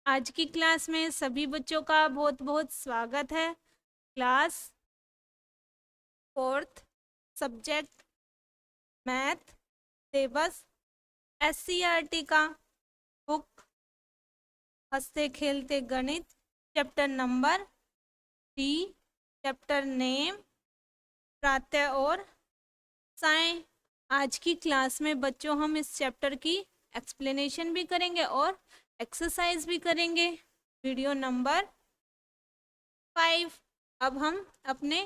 आज की क्लास में सभी बच्चों का बहुत बहुत स्वागत है। Class fourth, subject math, syllabus SCERT का बुक हंसते खेलते गणित, चैप्टर नंबर 3, चैप्टर नेम प्रातः और साय। आज की क्लास में बच्चों हम इस चैप्टर की एक्सप्लेनेशन भी करेंगे और एक्सरसाइज भी करेंगे। Video number 5। अब हम अपने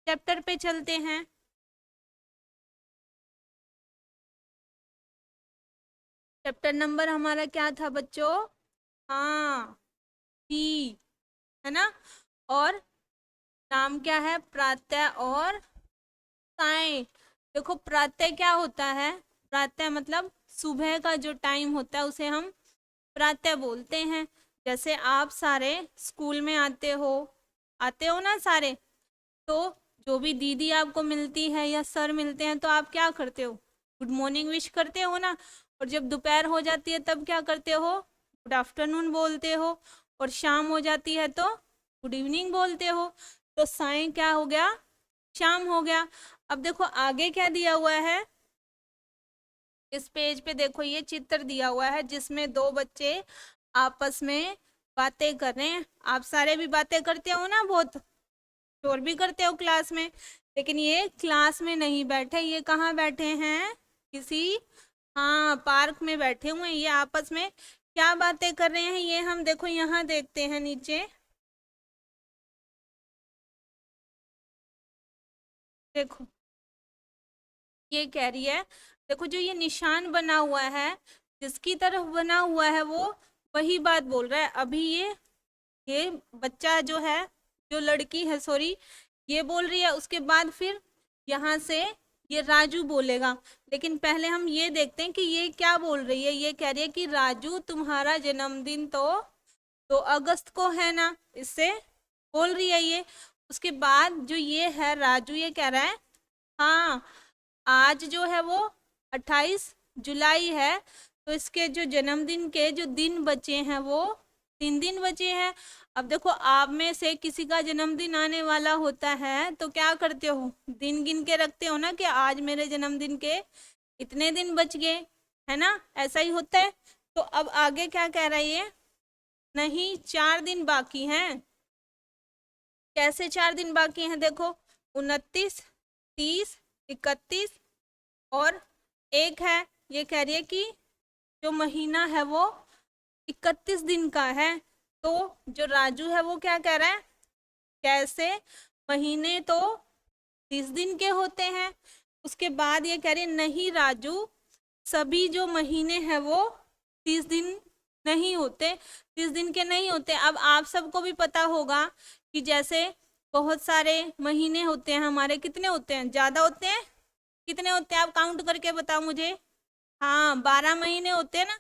चैप्टर पे चलते हैं। चैप्टर नंबर हमारा क्या था बच्चों? हाँ, ही, है ना। और नाम क्या है? प्रातः और साय। देखो प्रातः क्या होता है? प्रातः मतलब सुबह का जो टाइम होता है उसे हम प्रातः बोलते हैं। जैसे आप सारे स्कूल में आते हो ना सारे, तो जो भी दीदी आपको मिलती है या सर मिलते हैं तो आप क्या करते हो? गुड मॉर्निंग विश करते हो ना। और जब दोपहर हो जाती है तब क्या करते हो? गुड आफ्टरनून बोलते हो। और शाम हो जाती है तो गुड इवनिंग बोलते हो। तो साय क्या हो गया? शाम हो गया। अब देखो आगे क्या दिया हुआ है इस पेज पे। देखो ये चित्र दिया हुआ है जिसमें दो बच्चे आपस में बातें कर रहे हैं। आप सारे भी बातें करते हो ना, बहुत शोर भी करते हो क्लास में। लेकिन ये क्लास में नहीं बैठे, ये कहाँ बैठे हैं? किसी, हाँ, पार्क में बैठे हुए हैं। ये आपस में क्या बातें कर रहे हैं ये हम देखो यहाँ देखते हैं नीचे। देखो ये कह रही है, देखो जो ये निशान बना हुआ है जिसकी तरफ बना हुआ है वो वही बात बोल रहा है। अभी ये बच्चा जो है, जो लड़की है सॉरी, ये बोल रही है। उसके बाद फिर यहाँ से ये राजू बोलेगा। लेकिन पहले हम ये देखते हैं कि ये क्या बोल रही है। ये कह रही है कि राजू तुम्हारा जन्मदिन तो 2 अगस्त को है ना, इससे बोल रही है ये। उसके बाद जो ये है राजू, ये कह रहा है हाँ आज जो है वो 28 जुलाई है, तो इसके जो जन्मदिन के जो दिन बचे हैं वो 3 दिन बचे हैं। अब देखो आप में से किसी का जन्मदिन आने वाला होता है तो क्या करते हो? दिन गिन के रखते हो ना कि आज मेरे जन्मदिन के इतने दिन बच गए, है ना। ऐसा ही होता है। तो अब आगे क्या कह रहा है ये? नहीं, 4 दिन बाकी हैं। कैसे 4 दिन बाकी हैं? देखो 29, 30, 31 और 1 है। ये कह रही है कि जो महीना है वो 31 दिन का है। तो जो राजू है वो क्या कह रहा है? कैसे? महीने तो 30 दिन के होते हैं। उसके बाद ये कह रही है नहीं राजू, सभी जो महीने हैं वो 30 दिन नहीं होते, 30 दिन के नहीं होते। अब आप सबको भी पता होगा कि जैसे बहुत सारे महीने होते हैं हमारे, कितने होते हैं? ज्यादा होते हैं? कितने होते हैं आप काउंट करके बताओ मुझे। हाँ, 12 महीने होते हैं ना।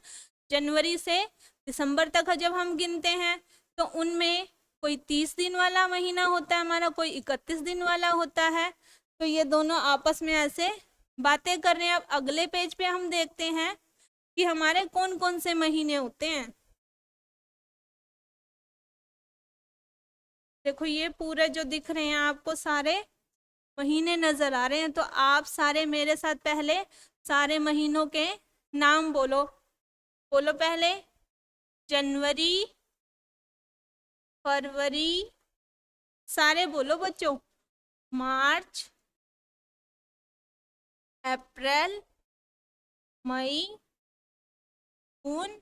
जनवरी से दिसंबर तक जब हम गिनते हैं तो उनमें कोई 30 दिन वाला महीना होता है हमारा, कोई 31 दिन वाला होता है। तो ये दोनों आपस में ऐसे बातें कर रहे हैं। अब अगले पेज पे हम देखते हैं कि हमारे कौन कौन से महीने होते हैं। देखो ये पूरे जो दिख रहे हैं आपको सारे महीने नजर आ रहे हैं। तो आप सारे मेरे साथ पहले सारे महीनों के नाम बोलो। बोलो पहले। जनवरी, फरवरी, सारे बोलो बच्चों। मार्च, अप्रैल, मई, जून,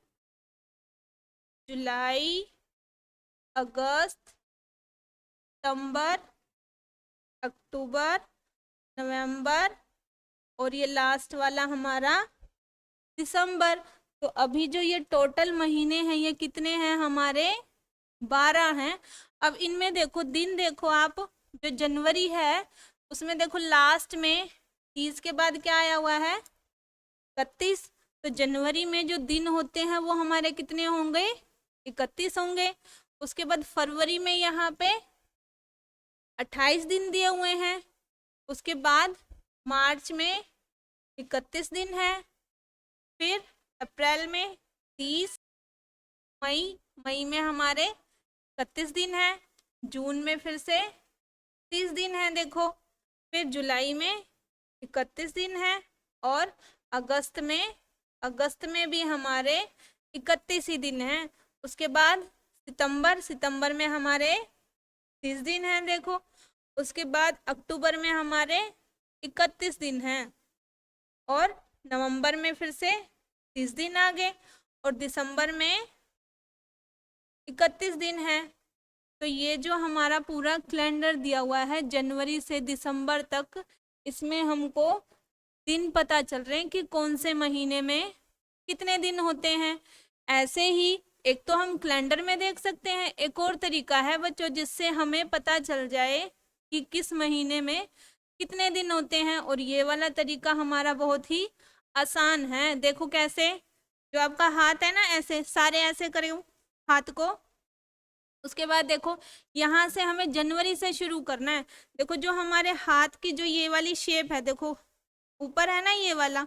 जुलाई, अगस्त, सितंबर, अक्टूबर, नवंबर और ये लास्ट वाला हमारा दिसंबर। तो अभी जो ये टोटल महीने हैं ये कितने हैं हमारे? 12 हैं। अब इनमें देखो दिन, देखो आप, जो जनवरी है उसमें देखो लास्ट में 30 के बाद क्या आया हुआ है? 31। तो जनवरी में जो दिन होते हैं वो हमारे कितने होंगे? 31 होंगे। उसके बाद फरवरी में यहाँ पे 28 दिन दिए हुए हैं। उसके बाद मार्च में 31 दिन है। फिर अप्रैल में 30, मई, मई में हमारे 31 दिन है, जून में फिर से 30 दिन है देखो, फिर जुलाई में 31 दिन है, और अगस्त में भी हमारे 31 ही दिन है। उसके बाद सितंबर, सितंबर में हमारे 30 दिन है देखो। उसके बाद अक्टूबर में हमारे 31 दिन हैं, और नवंबर में फिर से 30 दिन आ गए, और दिसंबर में 31 दिन है। तो ये जो हमारा पूरा कैलेंडर दिया हुआ है जनवरी से दिसंबर तक, इसमें हमको दिन पता चल रहे हैं कि कौन से महीने में कितने दिन होते हैं। ऐसे ही एक तो हम कैलेंडर में देख सकते हैं, एक और तरीका है बच्चों जिससे हमें पता चल जाए कि किस महीने में कितने दिन होते हैं, और ये वाला तरीका हमारा बहुत ही आसान है। देखो कैसे, जो आपका हाथ है ना, ऐसे सारे ऐसे करो हाथ को। उसके बाद देखो यहाँ से हमें जनवरी से शुरू करना है। देखो जो हमारे हाथ की जो ये वाली शेप है, देखो ऊपर है ना ये वाला,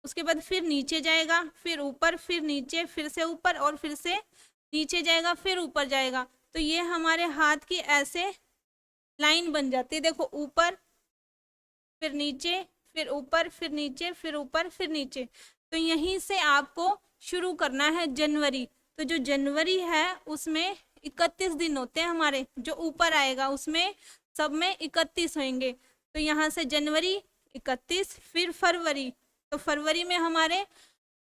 उसके बाद फिर नीचे जाएगा, फिर ऊपर, फिर नीचे, फिर से ऊपर, और फिर से नीचे जाएगा, फिर ऊपर जाएगा। तो ये हमारे हाथ की ऐसे लाइन बन जाती है। देखो ऊपर, फिर नीचे, फिर ऊपर, फिर नीचे, फिर ऊपर, फिर नीचे। तो यहीं से आपको शुरू करना है जनवरी। तो जो जनवरी है उसमें 31 दिन होते हैं हमारे, जो ऊपर आएगा उसमें सब में 31 होंगे। तो यहाँ से जनवरी 31, फिर फरवरी, तो फरवरी में हमारे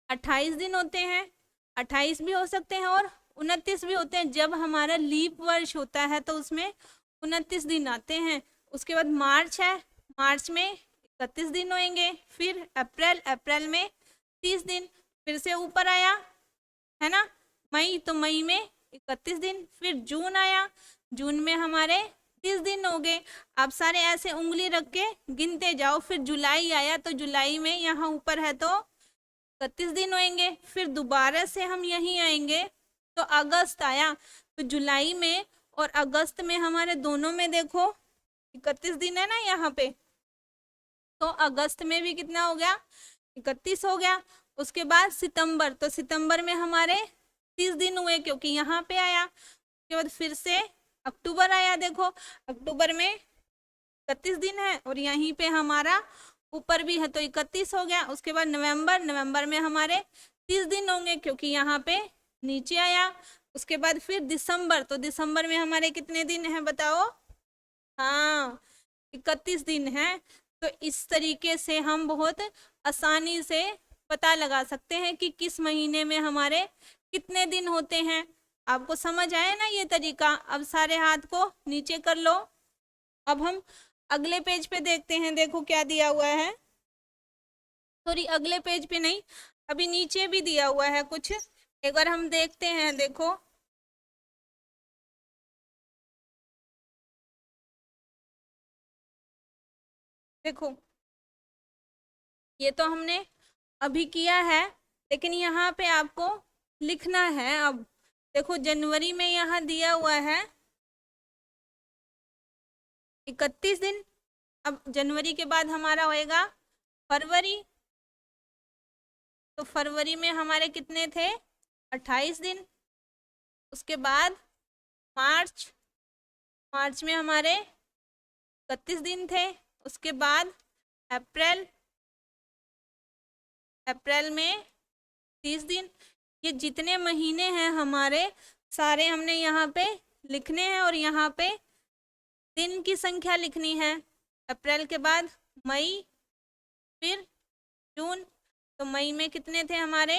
28 दिन होते हैं, 28 भी हो सकते हैं और 29 भी होते हैं। जब हमारा लीप वर्ष होता है तो उसमें 29 दिन आते हैं। उसके बाद मार्च है, मार्च में 31 दिन होंगे, फिर अप्रैल, अप्रैल में 30 दिन, फिर से ऊपर आया है ना मई, तो मई में 31 दिन, फिर जून आया, जून में हमारे 30 दिन हो गए। आप सारे ऐसे उंगली रख के गिनते जाओ। फिर जुलाई आया, तो जुलाई में यहाँ ऊपर है तो 31 दिन होंगे, फिर दोबारा से हम यहीं आएंगे तो अगस्त आया, तो जुलाई में और अगस्त में हमारे दोनों में देखो 31 दिन है ना यहाँ पे, तो अगस्त में भी कितना हो गया, 31 हो गया। उसके बाद सितंबर, तो सितंबर में हमारे 30 दिन हुए क्योंकि यहाँ पे आया। उसके बाद फिर से अक्टूबर आया, देखो अक्टूबर में 31 दिन है, और यहीं पे हमारा ऊपर भी है तो 31 हो गया। उसके बाद नवंबर, नवंबर में हमारे 30 दिन होंगे क्योंकि यहाँ पे नीचे आया। उसके बाद फिर दिसंबर, तो दिसंबर में हमारे कितने दिन हैं बताओ, हाँ 31 दिन है। तो इस तरीके से हम बहुत आसानी से पता लगा सकते हैं कि किस महीने में हमारे कितने दिन होते हैं। आपको समझ आया ना ये तरीका। अब सारे हाथ को नीचे कर लो। अब हम अगले पेज पे देखते हैं, देखो क्या दिया हुआ है। सॉरी अगले पेज पे नहीं, अभी नीचे भी दिया हुआ है कुछ, एक बार हम देखते हैं। देखो देखो ये तो हमने अभी किया है, लेकिन यहाँ पे आपको लिखना है। अब देखो जनवरी में यहाँ दिया हुआ है 31 दिन। अब जनवरी के बाद हमारा होएगा फरवरी, तो फरवरी में हमारे कितने थे, 28 दिन। उसके बाद मार्च, मार्च में हमारे 31 दिन थे। उसके बाद अप्रैल, अप्रैल में 30 दिन। ये जितने महीने हैं हमारे सारे हमने यहाँ पे लिखने हैं, और यहाँ पे दिन की संख्या लिखनी है। अप्रैल के बाद मई, फिर जून, तो मई में कितने थे हमारे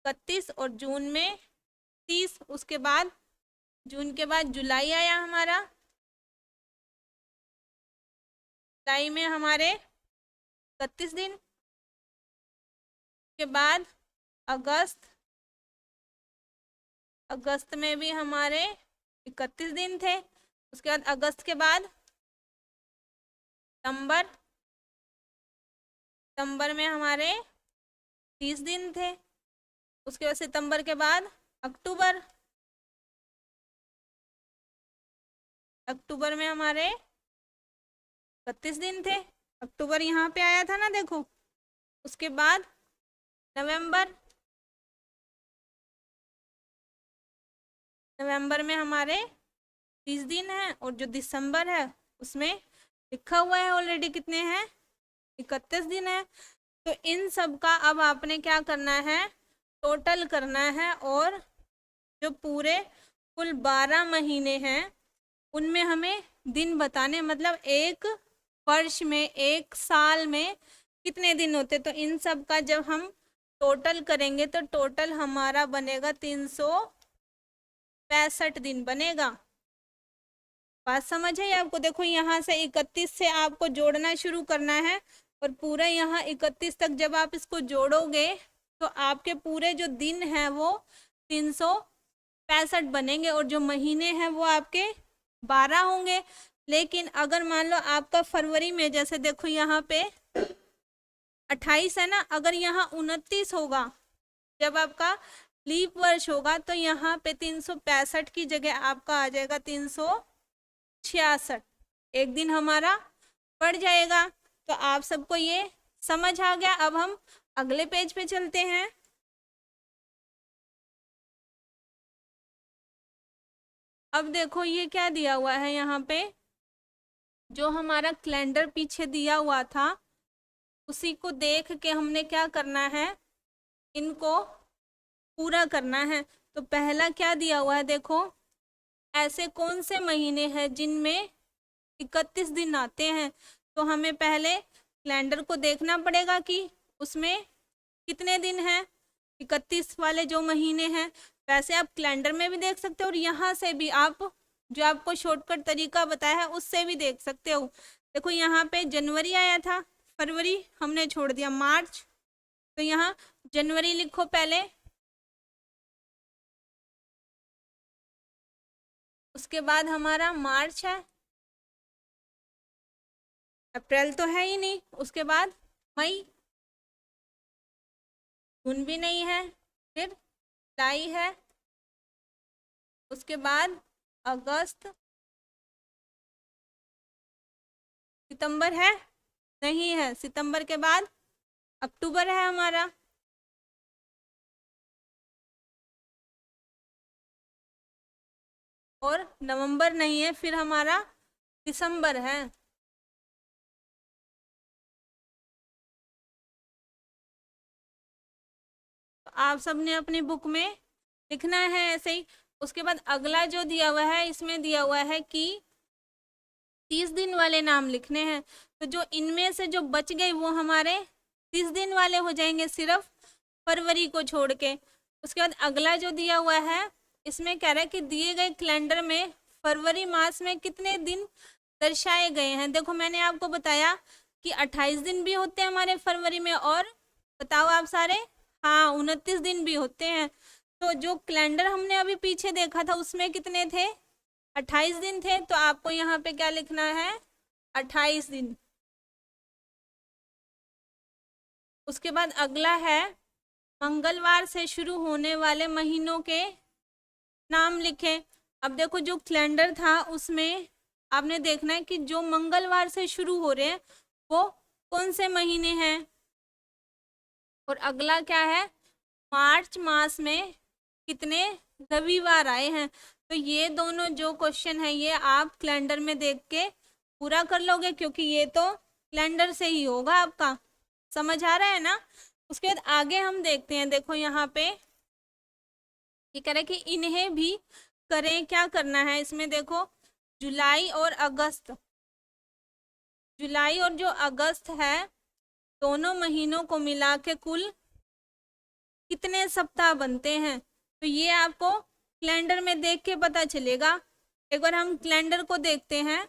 31, और जून में 30। उसके बाद जून के बाद जुलाई आया हमारा, जुलाई में हमारे 31 दिन। के बाद अगस्त, अगस्त में भी हमारे 31 दिन थे। उसके बाद अगस्त के बाद सितंबर, सितंबर में हमारे 30 दिन थे। उसके बाद सितंबर के बाद अक्टूबर, अक्टूबर में हमारे 31 दिन थे। अक्टूबर यहाँ पे आया था ना देखो। उसके बाद नवंबर, नवंबर में हमारे 30 दिन है और जो दिसंबर है उसमें लिखा हुआ है ऑलरेडी कितने हैं, 31 दिन है। तो इन सब का अब आपने क्या करना है, टोटल करना है, और जो पूरे कुल 12 महीने हैं उनमें हमें दिन बताने, मतलब एक वर्ष में, एक साल में कितने दिन होते। तो इन सब का जब हम टोटल करेंगे तो टोटल हमारा बनेगा 365 दिन बनेगा। बात समझ है आपको? देखो यहाँ से 31 से आपको जोड़ना शुरू करना है और पूरा यहाँ 31 तक जब आप इसको जोड़ोगे तो आपके पूरे जो दिन हैं वो 365 बनेंगे और जो महीने हैं वो आपके 12 होंगे। लेकिन अगर मान लो आपका फरवरी में, जैसे देखो यहाँ पे 28 है ना, अगर यहाँ 29 होगा जब आपका लीप वर्ष होगा तो यहाँ पे 365 की जगह आपका आ जाएगा 366, एक दिन हमारा बढ़ जाएगा। तो आप सबको ये समझ आ गया। अब हम अगले पेज पे चलते हैं। अब देखो ये क्या दिया हुआ है यहाँ पे, जो हमारा कैलेंडर पीछे दिया हुआ था उसी को देख के हमने क्या करना है, इनको पूरा करना है। तो पहला क्या दिया हुआ है, देखो ऐसे कौन से महीने हैं जिनमें 31 दिन आते हैं। तो हमें पहले कैलेंडर को देखना पड़ेगा कि उसमें कितने दिन हैं, 31 वाले जो महीने हैं। वैसे आप कैलेंडर में भी देख सकते हो और यहाँ से भी आप जो आपको शॉर्टकट तरीका बताया है उससे भी देख सकते हो। देखो यहाँ पे जनवरी आया था, फरवरी हमने छोड़ दिया, मार्च, तो यहाँ जनवरी लिखो पहले, उसके बाद हमारा मार्च है, अप्रैल तो है ही नहीं, उसके बाद मई, जून भी नहीं है, फिर जुलाई है, उसके बाद अगस्त, सितंबर है नहीं है, सितंबर के बाद अक्टूबर है हमारा, और नवंबर नहीं है, फिर हमारा दिसंबर है। तो आप सबने अपनी बुक में लिखना है ऐसे ही। उसके बाद अगला जो दिया हुआ है इसमें दिया हुआ है कि 30 दिन वाले नाम लिखने हैं। तो जो इनमें से जो बच गए वो हमारे 30 दिन वाले हो जाएंगे, सिर्फ फरवरी को छोड़ के। उसके बाद अगला जो दिया हुआ है इसमें कह रहा है कि दिए गए कैलेंडर में फरवरी मास में कितने दिन दर्शाए गए हैं। देखो मैंने आपको बताया कि 28 दिन भी होते हैं हमारे फरवरी में, और बताओ आप सारे, हाँ 29 दिन भी होते हैं। तो जो कैलेंडर हमने अभी पीछे देखा था उसमें कितने थे, 28 दिन थे। तो आपको यहाँ पे क्या लिखना है, 28 दिन। उसके बाद अगला है मंगलवार से शुरू होने वाले महीनों के नाम लिखें। अब देखो जो कैलेंडर था उसमें आपने देखना है कि जो मंगलवार से शुरू हो रहे हैं वो कौन से महीने हैं। और अगला क्या है, मार्च मास में कितने रविवार आए हैं। तो ये दोनों जो क्वेश्चन है ये आप कैलेंडर में देख के पूरा कर लोगे, क्योंकि ये तो कैलेंडर से ही होगा आपका। समझ आ रहा है ना? उसके बाद आगे हम देखते हैं। देखो यहाँ पे ये कह रहा है कि इन्हें भी करें, क्या करना है इसमें, देखो जुलाई और अगस्त, जुलाई और जो अगस्त है दोनों महीनों को मिला के कुल कितने सप्ताह बनते हैं। तो ये आपको कैलेंडर में देख के पता चलेगा। एक बार हम कैलेंडर को देखते हैं।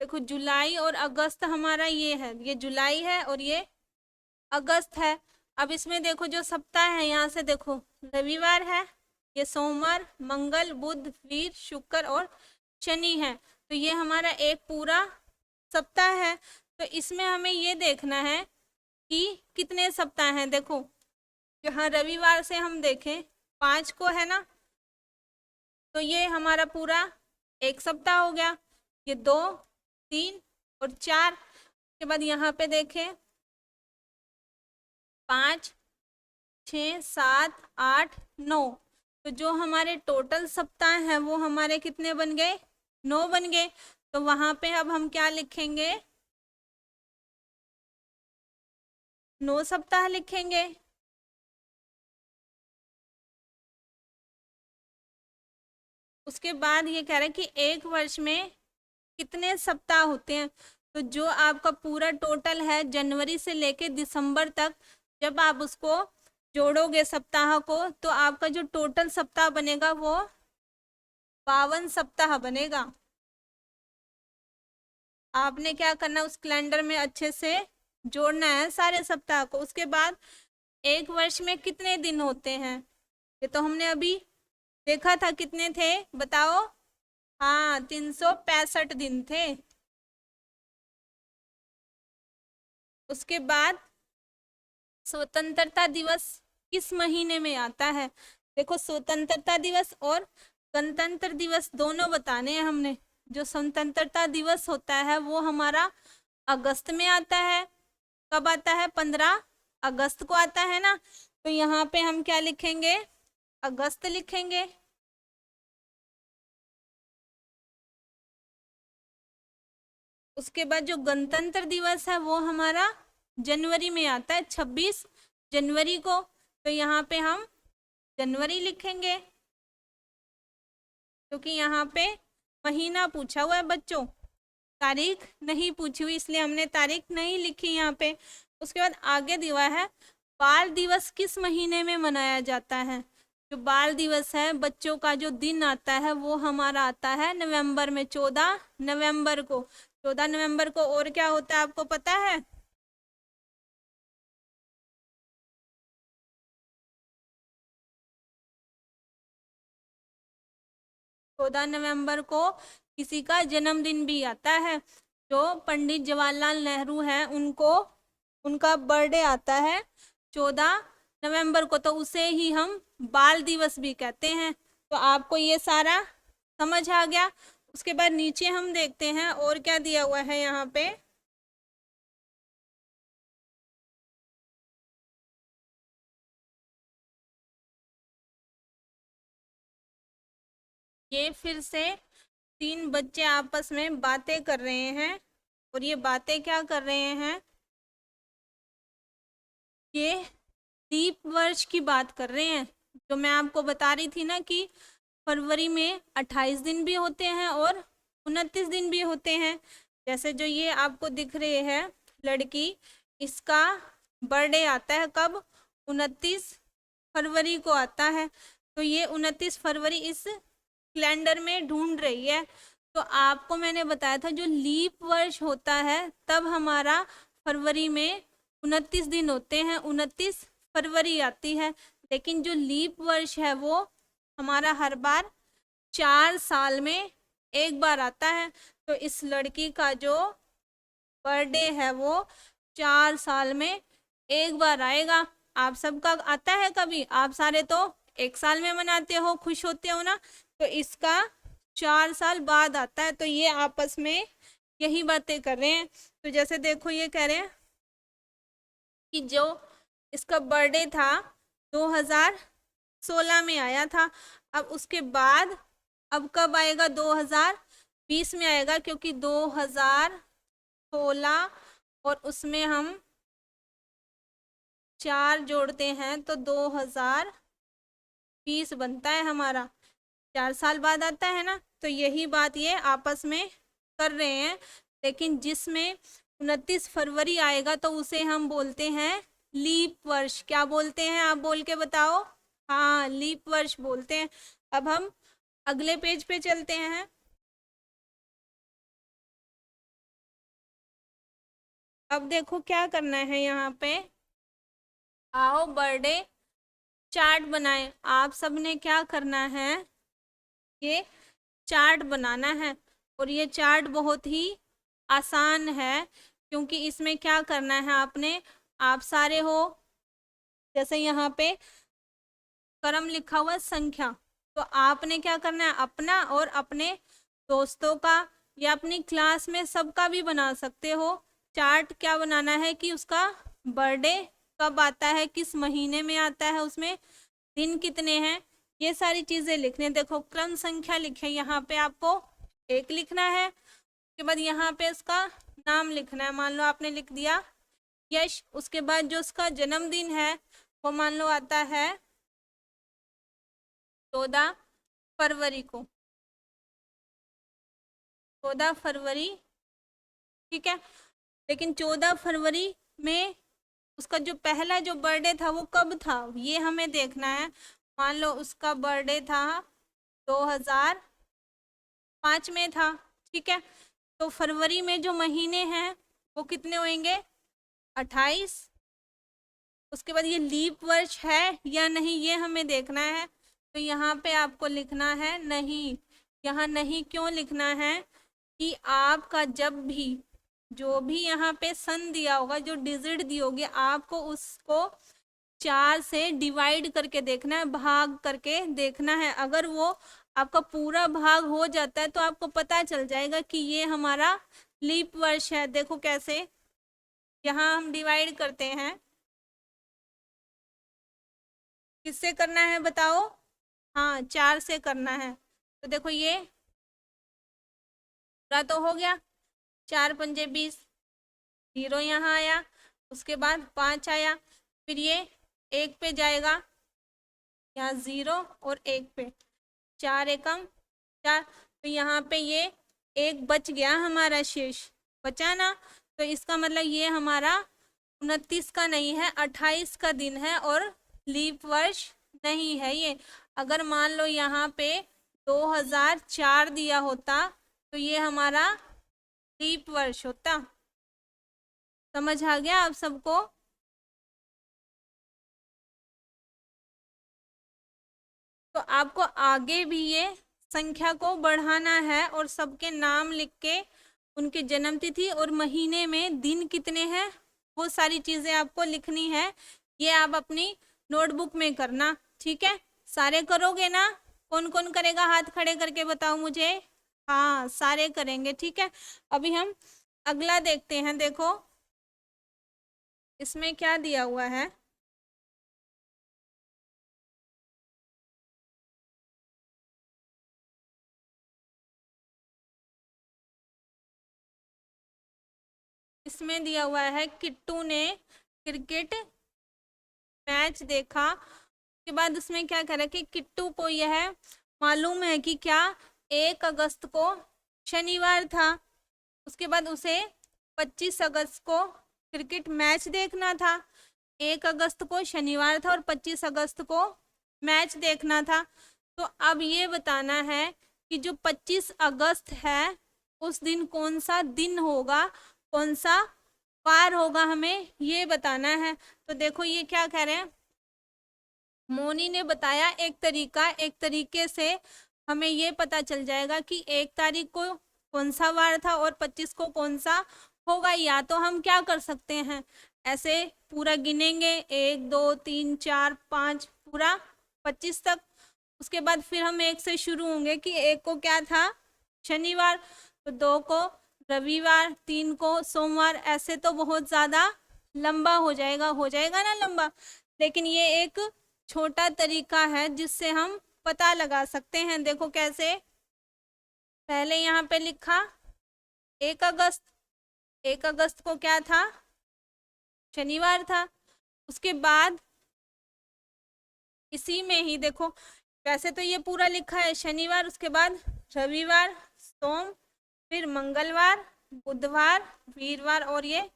देखो जुलाई और अगस्त हमारा ये है, ये जुलाई है और ये अगस्त है। अब इसमें देखो जो सप्ताह है यहाँ से देखो, रविवार है, ये सोमवार, मंगल, बुध, वीर, शुक्र और शनि है। तो ये हमारा एक पूरा सप्ताह है। तो इसमें हमें ये देखना है कि कितने सप्ताह हैं। देखो यहाँ रविवार से हम देखें 5 को है ना, तो ये हमारा पूरा एक सप्ताह हो गया। ये 2, 3 और 4 के बाद यहाँ पे देखें 5, 6, 7, 8, 9। तो जो हमारे टोटल सप्ताह हैं वो हमारे कितने बन गए? 9 बन गए। तो वहां पे अब हम क्या लिखेंगे? 9 सप्ताह लिखेंगे। उसके बाद ये कह रहे हैं कि एक वर्ष में कितने सप्ताह होते हैं। तो जो आपका पूरा टोटल है जनवरी से लेके दिसंबर तक, जब आप उसको जोड़ोगे सप्ताह को, तो आपका जो टोटल सप्ताह बनेगा वो 52 सप्ताह बनेगा। आपने क्या करना, उस कैलेंडर में अच्छे से जोड़ना है सारे सप्ताह को। उसके बाद एक वर्ष में कितने दिन होते हैं, ये तो हमने अभी देखा था, कितने थे बताओ? हाँ, 365 दिन थे। उसके बाद स्वतंत्रता दिवस किस महीने में आता है? देखो, स्वतंत्रता दिवस और गणतंत्र दिवस दोनों बताने हैं हमने। जो स्वतंत्रता दिवस होता है वो हमारा अगस्त में आता है। कब आता है? 15 अगस्त को आता है ना। तो यहाँ पे हम क्या लिखेंगे? अगस्त लिखेंगे। उसके बाद जो गणतंत्र दिवस है वो हमारा जनवरी में आता है, 26 जनवरी को। तो यहाँ पे हम जनवरी लिखेंगे, क्योंकि यहाँ पे महीना पूछा हुआ है बच्चों, तारीख नहीं पूछी हुई, इसलिए हमने तारीख नहीं लिखी यहाँ पे। उसके बाद आगे दिया है बाल दिवस किस महीने में मनाया जाता है? जो बाल दिवस है, बच्चों का जो दिन आता है वो हमारा आता है नवंबर में, 14 नवंबर को। 14 नवंबर को और क्या होता है आपको पता है? 14 नवंबर को किसी का जन्मदिन भी आता है। जो पंडित जवाहरलाल नेहरू हैं, उनको उनका बर्थडे आता है 14 नवंबर को, तो उसे ही हम बाल दिवस भी कहते हैं। तो आपको ये सारा समझ आ गया। उसके बाद नीचे हम देखते हैं और क्या दिया हुआ है यहाँ पे। ये फिर से 3 बच्चे आपस में बातें कर रहे हैं, और ये बातें क्या कर रहे हैं? ये लीप वर्ष की बात कर रहे हैं। जो मैं आपको बता रही थी ना कि फरवरी में 28 दिन भी होते हैं और 29 दिन भी होते हैं। जैसे जो ये आपको दिख रहे हैं लड़की, इसका बर्थडे आता है कब? 29 फरवरी को आता है। तो ये 29 फरवरी इस कैलेंडर में ढूंढ रही है। तो आपको मैंने बताया था जो लीप वर्ष होता है तब हमारा फरवरी में 29 दिन होते हैं, 29 फरवरी आती है। लेकिन जो लीप वर्ष है वो हमारा हर बार 4 साल में एक बार आता है। तो इस लड़की का जो बर्थडे है वो 4 साल में एक बार आएगा। आप सबका आता है कभी? आप सारे तो एक साल में मनाते हो, खुश होते हो ना। तो इसका 4 साल बाद आता है। तो ये आपस में यही बातें कर रहे हैं। तो जैसे देखो, ये कह रहे हैं कि जो इसका बर्थडे था 2016 में आया था। अब उसके बाद अब कब आएगा? 2020 में आएगा, क्योंकि 2016 और उसमें हम 4 जोड़ते हैं तो 2020 बनता है हमारा। 4 साल बाद आता है ना। तो यही बात ये आपस में कर रहे हैं। लेकिन जिसमें 29 फरवरी आएगा तो उसे हम बोलते हैं लीप वर्ष। क्या बोलते हैं? आप बोल के बताओ। हाँ, लीप वर्ष बोलते हैं। अब हम अगले पेज पे चलते हैं। अब देखो क्या करना है यहाँ पे। आओ बर्थडे चार्ट बनाएं। आप सबने क्या करना है? ये चार्ट बनाना है। और ये चार्ट बहुत ही आसान है, क्योंकि इसमें क्या करना है आपने, आप सारे हो, जैसे यहाँ पे क्रम लिखा हुआ संख्या, तो आपने क्या करना है, अपना और अपने दोस्तों का या अपनी क्लास में सबका भी बना सकते हो चार्ट। क्या बनाना है कि उसका बर्थडे कब आता है, किस महीने में आता है, उसमें दिन कितने हैं, ये सारी चीजें लिखने। देखो क्रम संख्या लिखे, यहाँ पे आपको 1 लिखना है, उसके बाद यहाँ पे इसका नाम लिखना है। मान लो आपने लिख दिया यश, उसके बाद जो उसका जन्मदिन है वो मान लो आता है 14 फरवरी को, 14 फरवरी, ठीक है। लेकिन 14 फरवरी में उसका जो पहला जो बर्थडे था वो कब था, ये हमें देखना है। मान लो उसका बर्थडे था 2005 में था, ठीक है। तो फरवरी में जो महीने हैं वो कितने होंगे, 28। उसके बाद ये लीप वर्ष है या नहीं ये हमें देखना है। तो यहाँ पे आपको लिखना है नहीं। यहाँ नहीं क्यों लिखना है कि आपका जब भी जो भी यहाँ पे सन दिया होगा, जो डिजिट दी होगी, आपको उसको 4 से डिवाइड करके देखना है, भाग करके देखना है। अगर वो आपका पूरा भाग हो जाता है तो आपको पता चल जाएगा कि ये हमारा लीप वर्ष है। देखो कैसे यहाँ हम डिवाइड करते हैं, किससे करना है बताओ, हाँ 4 से करना है। तो देखो ये पूरा तो हो गया, 4 पंजे 20, 0 यहाँ आया, उसके बाद 5 आया, फिर ये 1 पे जाएगा, यहाँ 0 और 1 पे, 4 एकम 4, तो यहाँ पे ये 1 बच गया हमारा, शेष बचा ना। तो इसका मतलब ये हमारा 29 का नहीं है, 28 का दिन है और लीप वर्ष नहीं है ये। अगर मान लो यहाँ पे 2004 दिया होता तो ये हमारा लीप वर्ष होता। समझ आ गया आप सबको? तो आपको आगे भी ये संख्या को बढ़ाना है और सबके नाम लिख के उनके जन्म तिथि और महीने में दिन कितने हैं वो सारी चीजें आपको लिखनी है। ये आप अपनी नोटबुक में करना, ठीक है। सारे करोगे ना? कौन कौन करेगा हाथ खड़े करके बताओ मुझे। हाँ सारे करेंगे, ठीक है। अभी हम अगला देखते हैं। देखो इसमें क्या दिया हुआ है, इसमें दिया हुआ है किट्टू ने क्रिकेट मैच देखा। उसके बाद उसमें क्या करा कि किट्टू को यह मालूम है कि क्या 1 अगस्त को शनिवार था। उसके बाद उसे 25 अगस्त को क्रिकेट मैच देखना था। 1 अगस्त को शनिवार था और 25 अगस्त को मैच देखना था। तो अब ये बताना है कि जो 25 अगस्त है उस दिन कौन सा दिन होगा, कौन सा वार होगा, हमें ये बताना है। तो देखो ये क्या कह रहे हैं, मोनी ने बताया एक तरीका, एक तरीके से हमें ये पता चल जाएगा कि 1 तारीख को कौन सा वार था और 25 को कौन सा होगा। या तो हम क्या कर सकते हैं, ऐसे पूरा गिनेंगे 1 2 3 4 5 पूरा 25 तक। उसके बाद फिर हम 1 से शुरू होंगे कि 1 को क्या था, शनिवार, तो 2 को रविवार, 3 को सोमवार। ऐसे तो बहुत ज़्यादा लंबा हो जाएगा ना लंबा। लेकिन ये एक छोटा तरीका है जिससे हम पता लगा सकते हैं। देखो कैसे, पहले यहाँ पे लिखा 1 अगस्त, 1 अगस्त को क्या था, शनिवार था। उसके बाद इसी में ही देखो, वैसे तो ये पूरा लिखा है शनिवार, उसके बाद रविवार, सोम, फिर मंगलवार, बुधवार, वीरवार और ये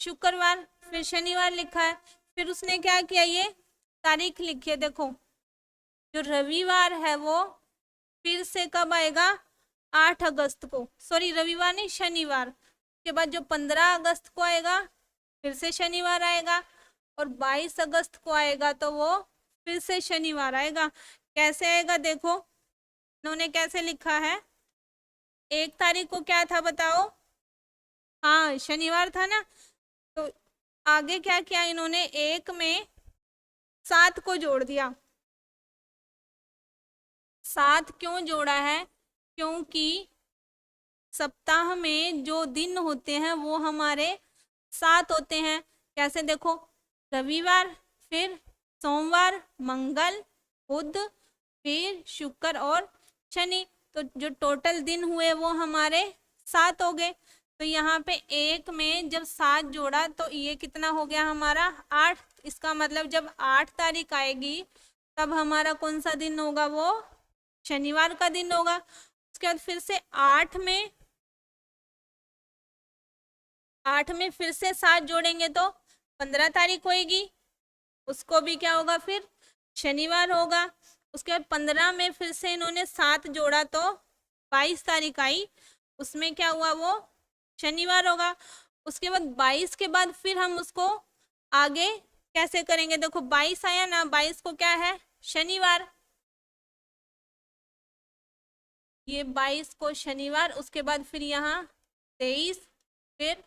शुक्रवार, फिर शनिवार लिखा है। फिर उसने क्या किया, ये तारीख लिखी है। देखो जो रविवार है वो फिर से कब आएगा, 8 अगस्त को, सॉरी रविवार नहीं शनिवार। उसके बाद जो 15 अगस्त को आएगा फिर से शनिवार आएगा, और 22 अगस्त को आएगा तो वो फिर से शनिवार आएगा। कैसे आएगा देखो, इन्होंने कैसे लिखा है, 1 तारीख को क्या था बताओ, हाँ शनिवार था ना। तो आगे क्या किया इन्होंने, 1 में 7 को जोड़ दिया। 7 क्यों जोड़ा है, क्योंकि सप्ताह में जो दिन होते हैं वो हमारे 7 होते हैं। कैसे देखो, रविवार, फिर सोमवार, मंगल, बुध, फिर शुक्र और शनि। तो जो टोटल दिन हुए वो हमारे 7 हो गए। तो यहाँ पे एक में जब 7 जोड़ा तो ये कितना हो गया हमारा 8। इसका मतलब जब 8 तारीख आएगी तब हमारा कौन सा दिन होगा, वो शनिवार का दिन होगा। उसके बाद फिर से 8 में फिर से 7 जोड़ेंगे तो 15 तारीख होएगी, उसको भी क्या होगा फिर शनिवार होगा। उसके बाद 15 में फिर से इन्होंने 7 जोड़ा तो 22 तारीख आई, उसमें क्या हुआ वो शनिवार होगा। उसके बाद 22 के बाद फिर हम उसको आगे कैसे करेंगे, देखो 22 आया ना, 22 को क्या है शनिवार, ये 22 को शनिवार। उसके बाद फिर यहाँ 23, फिर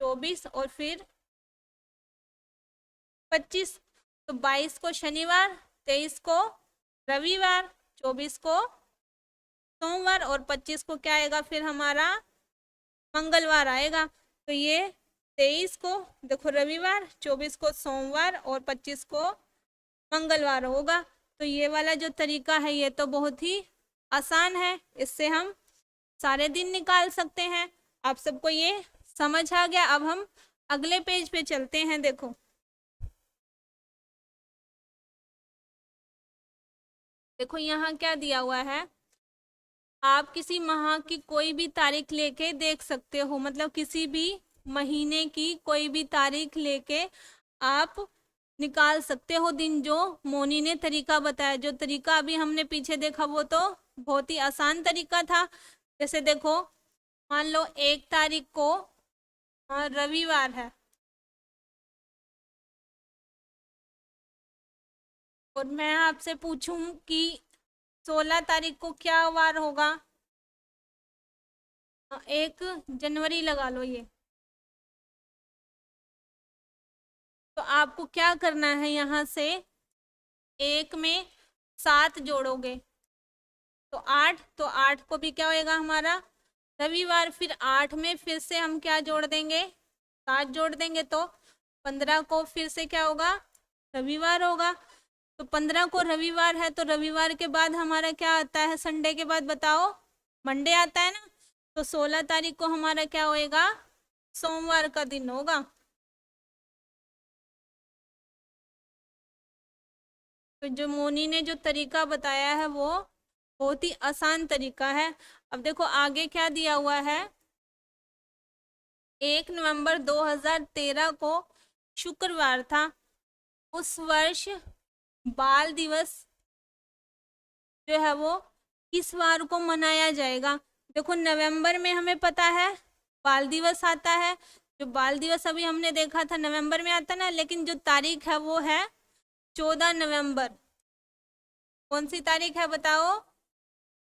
24 और फिर 25। तो 22 को शनिवार, 23 को रविवार, 24 को सोमवार और 25 को क्या आएगा फिर हमारा मंगलवार आएगा। तो ये 23 को देखो रविवार, 24 को सोमवार और 25 को मंगलवार होगा। तो ये वाला जो तरीका है ये तो बहुत ही आसान है, इससे हम सारे दिन निकाल सकते हैं। आप सबको ये समझ आ गया। अब हम अगले पेज पे चलते हैं। देखो देखो यहाँ क्या दिया हुआ है, आप किसी माह की कोई भी तारीख लेके देख सकते हो, मतलब किसी भी महीने की कोई भी तारीख लेके आप निकाल सकते हो दिन, जो मोनी ने तरीका बताया। जो तरीका अभी हमने पीछे देखा वो तो बहुत ही आसान तरीका था। जैसे देखो मान लो 1 तारीख को रविवार है और मैं आपसे पूछूं कि 16 तारीख को क्या वार होगा, 1 जनवरी लगा लो ये। तो आपको क्या करना है, यहाँ से 1 में 7 जोड़ोगे तो 8, तो 8 को भी क्या होएगा हमारा रविवार। फिर 8 में फिर से हम क्या जोड़ देंगे 7 जोड़ देंगे तो 15 को फिर से क्या होगा रविवार होगा। तो 15 को रविवार है तो रविवार के बाद हमारा क्या आता है, संडे के बाद बताओ मंडे आता है ना। तो 16 तारीख को हमारा क्या होएगा सोमवार का दिन होगा। तो जो मोनी ने जो तरीका बताया है वो बहुत ही आसान तरीका है। अब देखो आगे क्या दिया हुआ है, 1 नवंबर 2013 को शुक्रवार था। उस वर्ष बाल दिवस जो है वो किस वार को मनाया जाएगा। देखो नवंबर में हमें पता है बाल दिवस आता है, जो बाल दिवस अभी हमने देखा था नवंबर में आता ना, लेकिन जो तारीख है वो है 14 नवंबर। कौन सी तारीख है बताओ,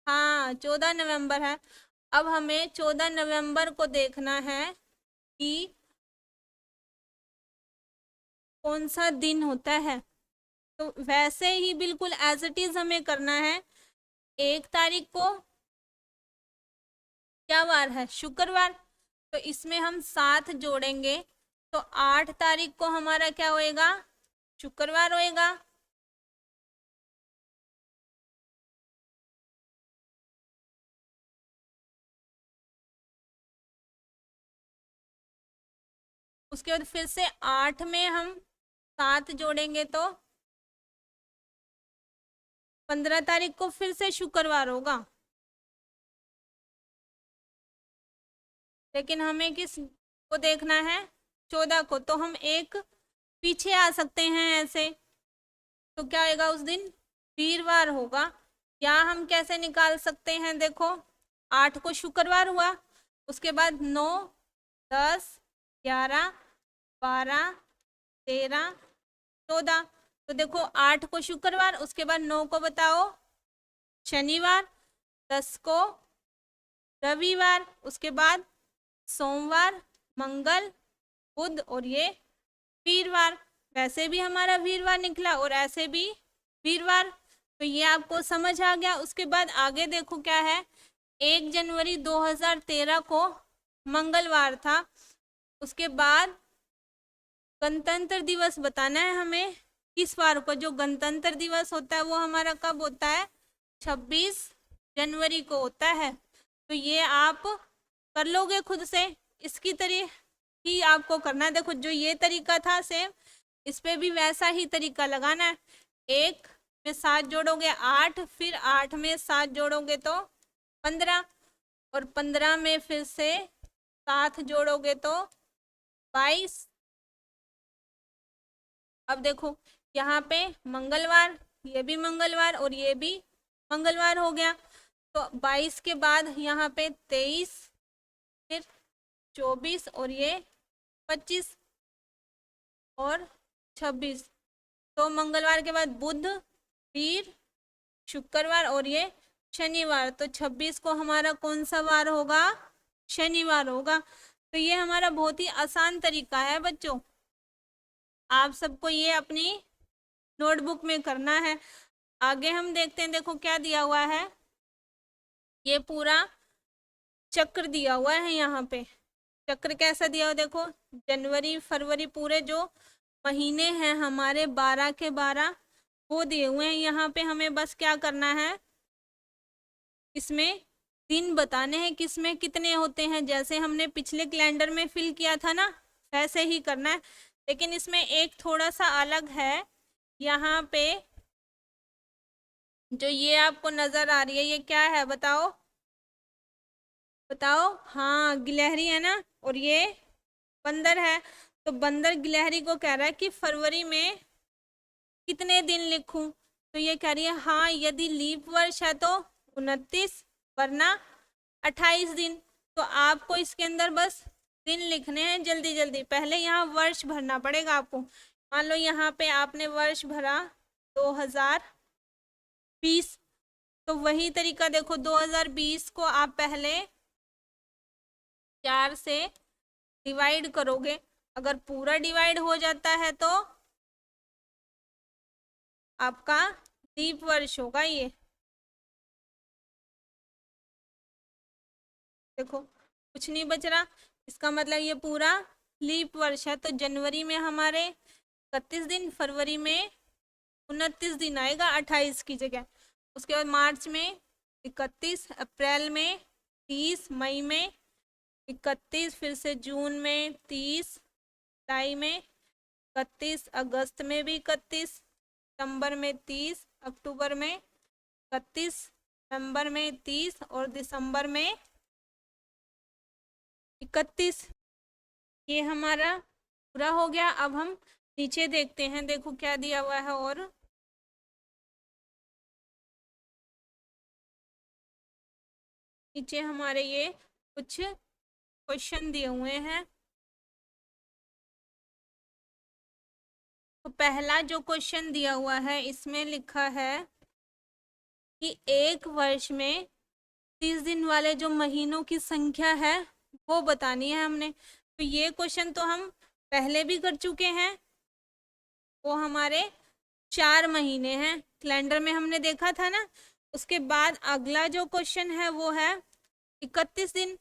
हाँ 14 नवंबर है। अब हमें 14 नवंबर को देखना है कि कौन सा दिन होता है। तो वैसे ही बिल्कुल एज इट इज हमें करना है। 1 तारीख को क्या वार है शुक्रवार, तो इसमें हम 7 जोड़ेंगे तो 8 तारीख को हमारा क्या होएगा शुक्रवार होएगा। उसके बाद फिर से 8 में हम 7 जोड़ेंगे तो 15 तारीख को फिर से शुक्रवार होगा। लेकिन हमें किस को देखना है 14 को, तो हम एक पीछे आ सकते हैं ऐसे। तो क्या होगा उस दिन वीरवार होगा। या हम कैसे निकाल सकते हैं, देखो 8 को शुक्रवार हुआ, उसके बाद 9, 10, 11, 12, 13, 14। तो देखो 8 को शुक्रवार, उसके बाद 9 को बताओ शनिवार, 10 को रविवार, उसके बाद सोमवार, मंगल, बुध और ये वीरवार। वैसे भी हमारा वीरवार निकला और ऐसे भी वीरवार। तो ये आपको समझ आ गया। उसके बाद आगे देखो क्या है, 1 जनवरी 2013 को मंगलवार था। उसके बाद गणतंत्र दिवस बताना है हमें किस वार को। जो गणतंत्र दिवस होता है वो हमारा कब होता है? 26 जनवरी को होता है। तो ये आप कर लोगे खुद से, इसकी तरह ही आपको करना है। देखो जो ये तरीका था सेम, इस पे भी वैसा ही तरीका लगाना है। 1 में 7 जोड़ोगे 8, फिर 8 में 7 जोड़ोगे तो 15, और 15 में फिर से 7 जोड़ोगे तो 22। अब देखो यहाँ पे मंगलवार, ये भी मंगलवार और ये भी मंगलवार हो गया। तो 22 के बाद यहाँ पे 23, फिर 24 और ये 25 और 26। तो मंगलवार के बाद बुध, वीर, शुक्रवार और ये शनिवार। तो 26 को हमारा कौन सा वार होगा? शनिवार होगा। तो ये हमारा बहुत ही आसान तरीका है बच्चों, आप सबको ये अपनी नोटबुक में करना है। आगे हम देखते हैं, देखो क्या दिया हुआ है, ये पूरा चक्र दिया हुआ है। यहाँ पे चक्र कैसा दिया हुआ, देखो जनवरी फरवरी पूरे जो महीने हैं हमारे 12 के 12 वो दिए हुए हैं। यहाँ पे हमें बस क्या करना है, इसमें दिन बताने हैं किसमें कितने होते हैं। जैसे हमने पिछले कैलेंडर में फिल किया था ना, वैसे ही करना है। लेकिन इसमें एक थोड़ा सा अलग है, यहाँ पे जो ये आपको नजर आ रही है ये क्या है बताओ बताओ? हाँ गिलहरी है ना, और ये बंदर है। तो बंदर गिलहरी को कह रहा है कि फरवरी में कितने दिन लिखूं। तो ये कह रही है हाँ यदि लीप वर्ष है तो 29, वरना 28 दिन। तो आपको इसके अंदर बस दिन लिखने हैं जल्दी जल्दी। पहले यहाँ वर्ष भरना पड़ेगा आपको। मान लो यहाँ पे आपने वर्ष भरा 2020, तो वही तरीका देखो 2020 को आप पहले 4 से डिवाइड करोगे। अगर पूरा डिवाइड हो जाता है तो आपका लीप वर्ष होगा ये। देखो कुछ नहीं बच रहा, इसका मतलब ये पूरा लीप वर्ष है। तो जनवरी में हमारे 31 दिन, फरवरी में 29 दिन आएगा 28 की जगह। उसके बाद मार्च में 31, अप्रैल में 30, मई में 31, फिर से जून में 30, जुलाई में 31, अगस्त में भी 31, सितंबर में 30, अक्टूबर में 31, नवंबर में 30 और दिसंबर में 31। ये हमारा पूरा हो गया। अब हम नीचे देखते हैं, देखो क्या दिया हुआ है। और नीचे हमारे ये कुछ क्वेश्चन दिए हुए हैं। तो पहला जो क्वेश्चन दिया हुआ है इसमें लिखा है कि एक वर्ष में 30 दिन वाले जो महीनों की संख्या है वो बतानी है हमने। तो ये क्वेश्चन तो हम पहले भी कर चुके हैं, वो हमारे 4 महीने हैं, कैलेंडर में हमने देखा था ना। उसके बाद अगला जो क्वेश्चन है वो है 31 दिन।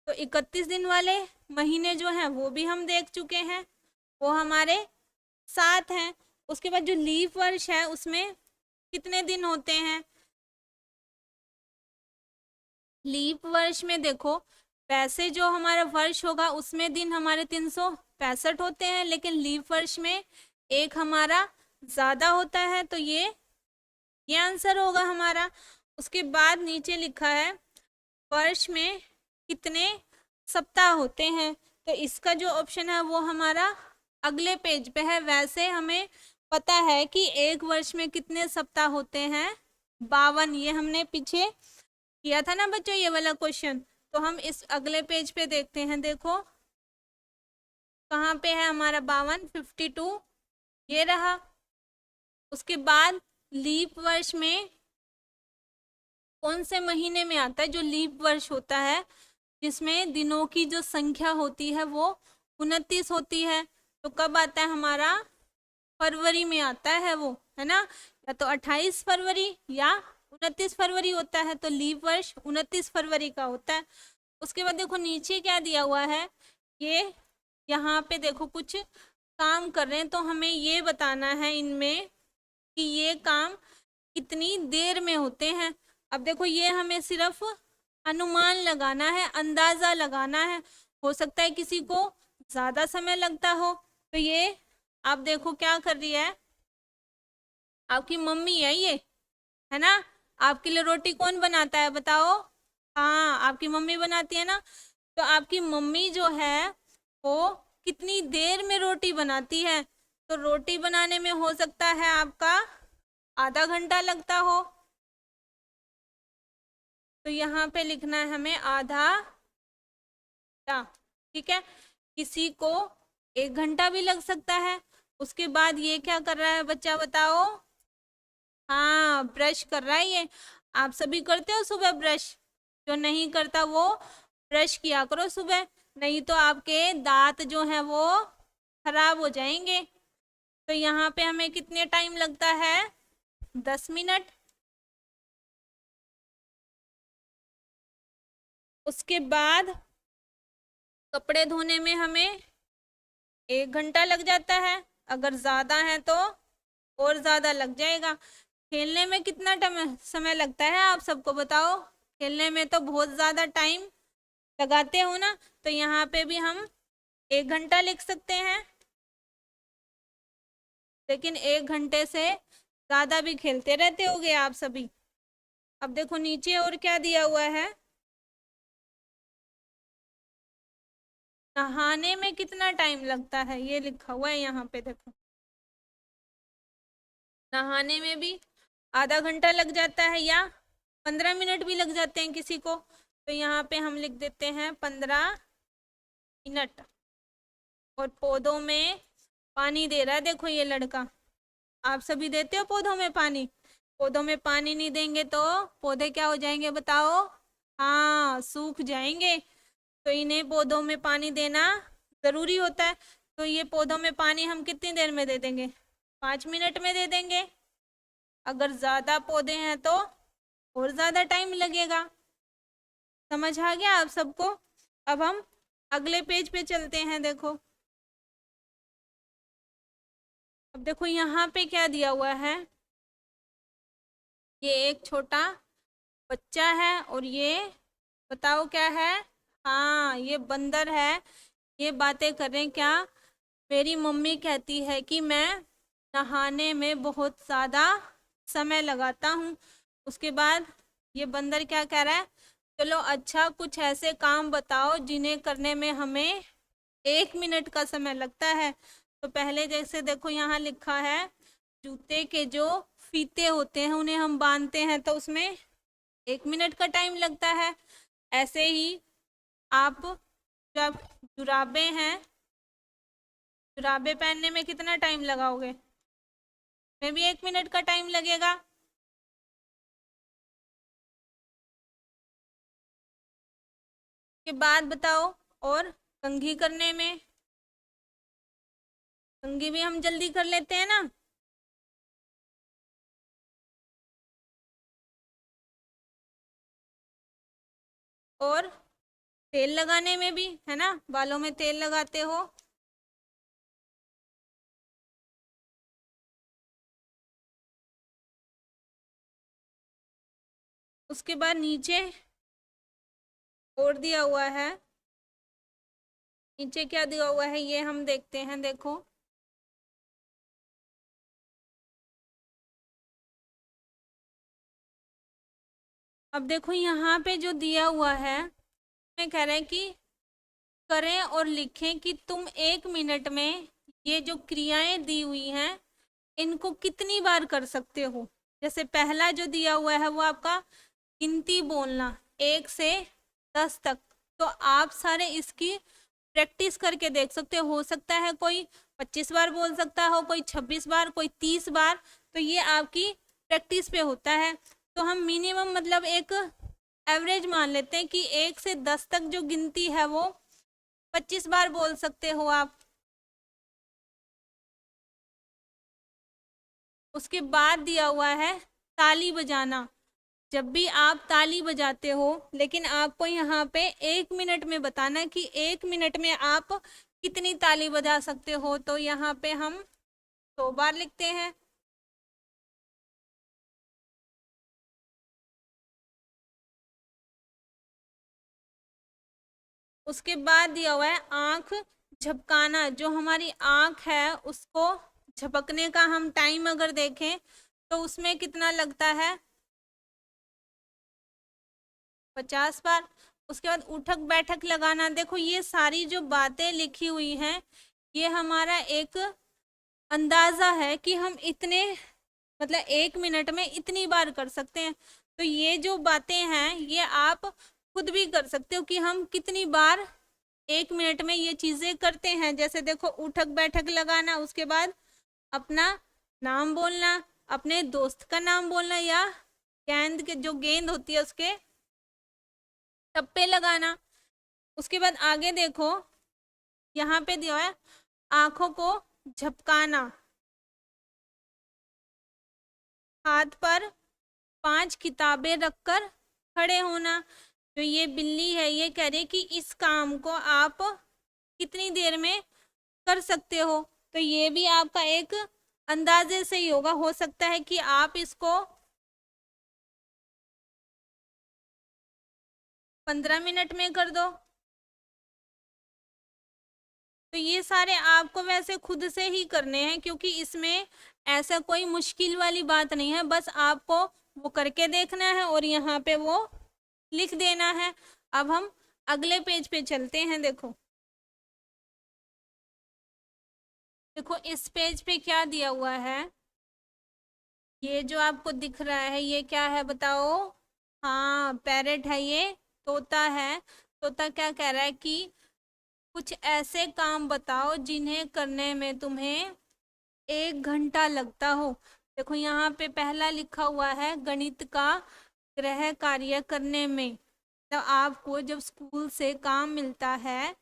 तो 31 दिन वाले महीने जो हैं वो भी हम देख चुके हैं, वो हमारे 7 हैं। उसके बाद जो लीप वर्ष है उसमें कितने दिन होते हैं? लीप वर्ष में देखो वैसे जो हमारा वर्ष होगा उसमें दिन हमारे 365 होते हैं, लेकिन लीप वर्ष में एक हमारा ज़्यादा होता है। तो ये आंसर होगा हमारा। उसके बाद नीचे लिखा है वर्ष में कितने सप्ताह होते हैं। तो इसका जो ऑप्शन है वो हमारा अगले पेज पे है। वैसे हमें पता है कि एक वर्ष में कितने सप्ताह होते हैं, 52। ये हमने पीछे किया था ना बच्चों ये वाला क्वेश्चन। तो हम इस अगले पेज पे देखते हैं, देखो कहाँ पे है हमारा 52, 52 ये रहा। उसके बाद लीप वर्ष में कौन से महीने में आता है? जो लीप वर्ष होता है जिसमें दिनों की जो संख्या होती है वो 29 होती है। तो कब आता है हमारा? फरवरी में आता है वो, है ना। या तो 28 फरवरी या 29 फरवरी होता है। तो लीप वर्ष 29 फरवरी का होता है। उसके बाद देखो नीचे क्या दिया हुआ है, ये यहाँ पे देखो कुछ काम कर रहे हैं तो हमें ये बताना है इनमें कि ये काम कितनी देर में होते हैं। अब देखो ये हमें सिर्फ अनुमान लगाना है, अंदाजा लगाना है। हो सकता है किसी को ज्यादा समय लगता हो। तो ये आप देखो क्या कर रही है, आपकी मम्मी है ये, है ना। आपके लिए रोटी कौन बनाता है बताओ? हाँ, आपकी मम्मी बनाती है ना। तो आपकी मम्मी जो है वो कितनी देर में रोटी बनाती है? तो रोटी बनाने में हो सकता है आपका आधा घंटा लगता हो। तो यहाँ पे लिखना है हमें आधा घंटा। ठीक है, किसी को 1 घंटा भी लग सकता है। उसके बाद ये क्या कर रहा है बच्चा बताओ? हाँ, ब्रश कर रहा है ये। आप सभी करते हो सुबह ब्रश? जो नहीं करता वो ब्रश किया करो सुबह, नहीं तो आपके दांत जो हैं वो खराब हो जाएंगे। तो यहाँ पे हमें कितने टाइम लगता है? 10 मिनट। उसके बाद कपड़े धोने में हमें 1 घंटा लग जाता है। अगर ज्यादा है तो और ज्यादा लग जाएगा। खेलने में कितना समय लगता है आप सबको बताओ? खेलने में तो बहुत ज्यादा टाइम लगाते हो ना। तो यहाँ पे भी हम 1 घंटा लिख सकते हैं, लेकिन 1 घंटे से ज्यादा भी खेलते रहते होगे आप सभी। अब देखो नीचे और क्या दिया हुआ है, नहाने में कितना टाइम लगता है ये लिखा हुआ है यहाँ पे। देखो नहाने में भी आधा घंटा लग जाता है या 15 मिनट भी लग जाते हैं किसी को। तो यहाँ पे हम लिख देते हैं 15 मिनट। और पौधों में पानी दे रहा है देखो ये लड़का। आप सभी देते हो पौधों में पानी? पौधों में पानी नहीं देंगे तो पौधे क्या हो जाएंगे बताओ? हाँ, सूख जाएंगे। तो इन्हें पौधों में पानी देना जरूरी होता है। तो ये पौधों में पानी हम कितनी देर में दे देंगे? 5 मिनट में दे देंगे। अगर ज्यादा पौधे हैं तो और ज्यादा टाइम लगेगा। समझ आ गया आप सबको? अब हम अगले पेज पे चलते हैं। देखो अब देखो यहाँ पे क्या दिया हुआ है। ये एक छोटा बच्चा है और ये बताओ क्या है? हाँ, ये बंदर है। ये बातें कर रहे हैं क्या? मेरी मम्मी कहती है कि मैं नहाने में बहुत ज़्यादा समय लगाता हूँ। उसके बाद ये बंदर क्या कह रहा है? चलो अच्छा, कुछ ऐसे काम बताओ जिन्हें करने में हमें 1 मिनट का समय लगता है। तो पहले जैसे देखो यहाँ लिखा है, जूते के जो फीते होते हैं उन्हें हम बांधते हैं तो उसमें 1 मिनट का टाइम लगता है। ऐसे ही आप जब जुराबे हैं, जुराबे पहनने में कितना टाइम लगाओगे? में भी 1 मिनट का टाइम लगेगा। के बाद बताओ, और कंघी करने में, कंघी भी हम जल्दी कर लेते हैं ना। और तेल लगाने में भी, है ना, बालों में तेल लगाते हो। उसके बाद नीचे और दिया हुआ है, नीचे क्या दिया हुआ है ये हम देखते हैं। देखो अब देखो यहाँ पे जो दिया हुआ है, मैं कह रहे हैं कि करें और लिखें कि तुम 1 मिनट में ये जो क्रियाएं दी हुई हैं इनको कितनी बार कर सकते हो। जैसे पहला जो दिया हुआ है वो आपका गिनती बोलना 1 से 10 तक। तो आप सारे इसकी प्रैक्टिस करके देख सकते हो सकता है कोई 25 बार बोल सकता हो, कोई 26 बार, कोई 30 बार। तो ये आपकी प्रैक्टिस पे होता है। तो हम मिनिमम मतलब एक एवरेज मान लेते हैं कि 1 से 10 तक जो गिनती है वो 25 बार बोल सकते हो आप। उसके बाद दिया हुआ है ताली बजाना। जब भी आप ताली बजाते हो, लेकिन आपको यहाँ पे 1 मिनट में बताना कि 1 मिनट में आप कितनी ताली बजा सकते हो, तो यहाँ पे हम 100 बार लिखते हैं। उसके बाद दिया हुआ है आंख झपकाना। जो हमारी आंख है उसको झपकने का हम टाइम अगर देखें तो उसमें कितना लगता है, 50 बार। उसके बाद उठक बैठक लगाना। देखो ये सारी जो बातें लिखी हुई हैं ये हमारा एक अंदाजा है कि हम इतने मतलब 1 मिनट में इतनी बार कर सकते हैं। तो ये जो बातें हैं ये आप खुद भी कर सकते हो कि हम कितनी बार 1 मिनट में ये चीजें करते हैं। जैसे देखो उठक बैठक लगाना, उसके बाद अपना नाम बोलना, अपने दोस्त का नाम बोलना, या गेंद के जो गेंद होती है उसके टप्पे लगाना। उसके बाद आगे देखो यहाँ पे दिया है आंखों को झपकाना, हाथ पर 5 किताबें रखकर खड़े होना। जो ये बिल्ली है ये कह रही है कि इस काम को आप कितनी देर में कर सकते हो। तो ये भी आपका एक अंदाजे से ही होगा, हो सकता है कि आप इसको 15 मिनट में कर दो। तो ये सारे आपको वैसे खुद से ही करने हैं, क्योंकि इसमें ऐसा कोई मुश्किल वाली बात नहीं है, बस आपको वो करके देखना है और यहाँ पे वो लिख देना है। अब हम अगले पेज पे चलते हैं। देखो देखो इस पेज पे क्या दिया हुआ है, ये जो आपको दिख रहा है ये क्या है बताओ। हाँ पैरेट है, ये तोता है। तोता क्या कह रहा है कि कुछ ऐसे काम बताओ जिन्हें करने में तुम्हें 1 घंटा लगता हो। देखो यहाँ पे पहला लिखा हुआ है गणित का गृह कार्य करने में। तो आपको जब स्कूल से काम मिलता है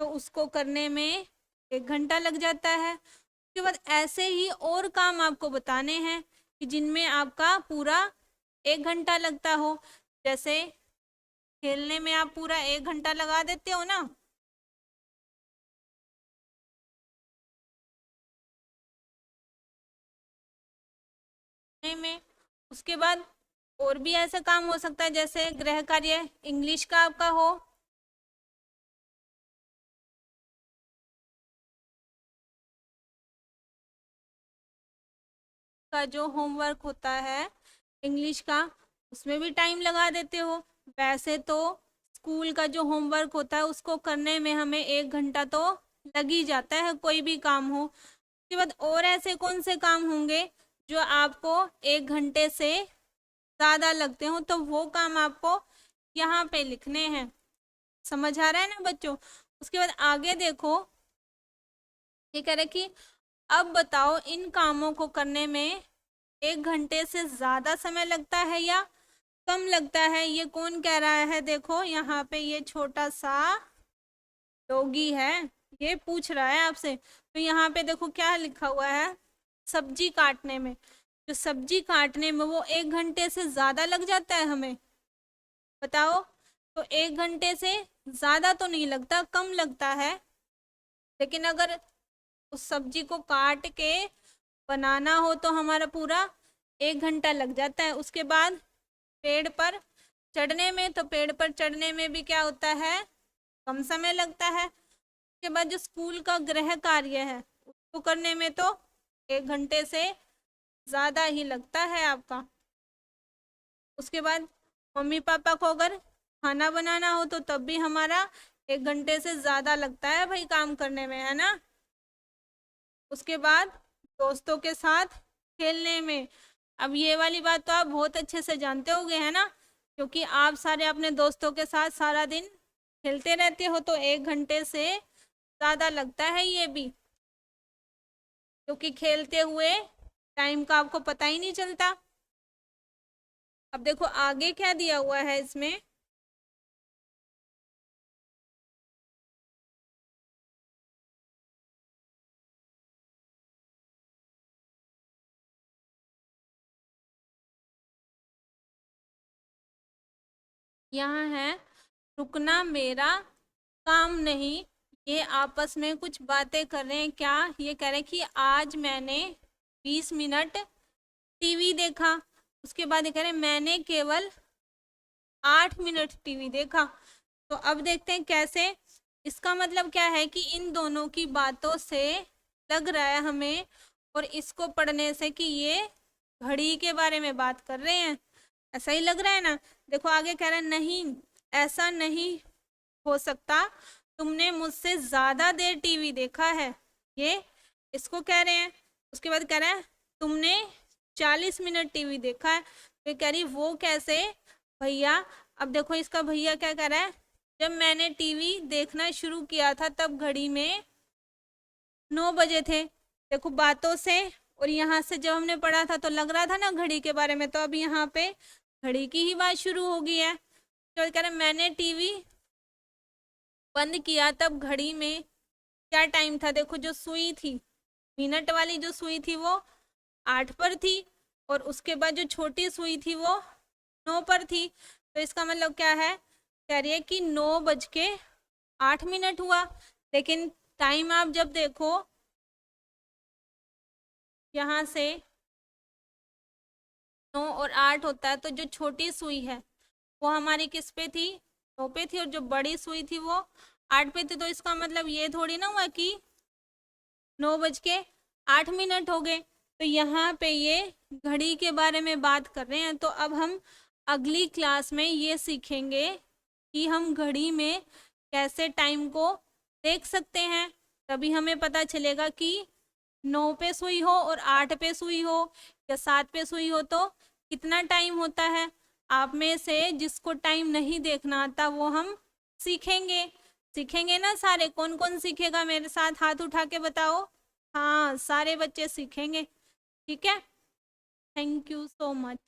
तो उसको करने में 1 घंटा लग जाता है। उसके बाद ऐसे ही और काम आपको बताने हैं कि जिनमें आपका पूरा 1 घंटा लगता हो। जैसे खेलने में आप पूरा 1 घंटा लगा देते हो ना, में। उसके बाद और भी ऐसा काम हो सकता है जैसे गृह कार्य इंग्लिश का आपका हो, का जो होमवर्क होता है इंग्लिश का उसमें भी टाइम लगा देते हो। वैसे तो स्कूल का जो होमवर्क होता है उसको करने में हमें 1 घंटा तो लग ही जाता है, कोई भी काम हो। उसके बाद और ऐसे कौन से काम होंगे जो आपको 1 घंटे से ज़्यादा लगते हो, तो वो काम आपको यहाँ पे लिखने हैं। समझ आ रहा है ना बच्चों। उसके बाद आगे देखो ये कह रहे कि अब बताओ इन कामों को करने में 1 घंटे से ज्यादा समय लगता है या कम लगता है। ये कौन कह रहा है, देखो यहाँ पे ये छोटा सा डॉगी है, ये पूछ रहा है आपसे। तो यहाँ पे देखो क्या लिखा हुआ है, सब्जी काटने में। जो सब्जी काटने में वो 1 घंटे से ज्यादा लग जाता है हमें, बताओ। तो 1 घंटे से ज्यादा तो नहीं लगता, कम लगता है। लेकिन अगर उस सब्जी को काट के बनाना हो तो हमारा पूरा 1 घंटा लग जाता है। उसके बाद पेड़ पर चढ़ने में, तो पेड़ पर चढ़ने में भी क्या होता है, कम समय लगता है। उसके बाद जो स्कूल का गृह कार्य है उसको करने में तो 1 घंटे से ज़्यादा ही लगता है आपका। उसके बाद मम्मी पापा को अगर खाना बनाना हो तो तब भी हमारा 1 घंटे से ज़्यादा लगता है भाई काम करने में, है ना। उसके बाद दोस्तों के साथ खेलने में। अब ये वाली बात तो आप बहुत अच्छे से जानते होंगे, है ना, क्योंकि आप सारे अपने दोस्तों के साथ सारा दिन खेलते रहते हो। तो 1 घंटे से ज़्यादा लगता है ये भी, क्योंकि खेलते हुए टाइम का आपको पता ही नहीं चलता। अब देखो आगे क्या दिया हुआ है इसमें, यहाँ है रुकना मेरा काम नहीं, ये आपस में कुछ बातें कर रहे हैं। क्या ये कह रहे हैं कि आज मैंने 20 मिनट टीवी देखा। उसके बाद ये कह रहे हैं मैंने केवल 8 मिनट टीवी देखा। तो अब देखते हैं कैसे। इसका मतलब क्या है कि इन दोनों की बातों से लग रहा है हमें, और इसको पढ़ने से, कि ये घड़ी के बारे में बात कर रहे हैं। ऐसा ही लग रहा है ना। देखो आगे कह रहे हैं नहीं, ऐसा नहीं हो सकता, तुमने मुझसे ज्यादा देर टीवी देखा है, ये इसको कह रहे हैं। उसके बाद कह रहा है तुमने 40 मिनट टीवी देखा है। तो कह रही वो कैसे भैया। अब देखो इसका भैया क्या कह रहा है, जब मैंने टीवी देखना शुरू किया था तब घड़ी में 9 बजे थे। देखो बातों से और यहाँ से जब हमने पढ़ा था तो लग रहा था ना घड़ी के बारे में, तो अब यहाँ पे घड़ी की ही बात शुरू हो गई है। तो कह रहे मैंने टीवी बंद किया तब घड़ी में क्या टाइम था। देखो जो सुई थी, मिनट वाली जो सुई थी वो 8 पर थी, और उसके बाद जो छोटी सुई थी वो 9 पर थी। तो इसका मतलब क्या है, कह रही है कि 9:08 हुआ। लेकिन टाइम आप जब देखो यहाँ से 9 और 8 होता है, तो जो छोटी सुई है वो हमारी किस पे थी, 9 पे थी, और जो बड़ी सुई थी वो 8 पे थी। तो इसका मतलब ये थोड़ी ना हुआ कि 9:08 हो गए। तो यहाँ पे ये घड़ी के बारे में बात कर रहे हैं। तो अब हम अगली क्लास में ये सीखेंगे कि हम घड़ी में कैसे टाइम को देख सकते हैं। तभी हमें पता चलेगा कि 9 पे सुई हो और 8 पे सुई हो या 7 पे सुई हो तो कितना टाइम होता है। आप में से जिसको टाइम नहीं देखना आता वो हम सीखेंगे। सीखेंगे ना सारे। कौन कौन सीखेगा मेरे साथ, हाथ उठा के बताओ। हाँ सारे बच्चे सीखेंगे। ठीक है, थैंक यू सो मच।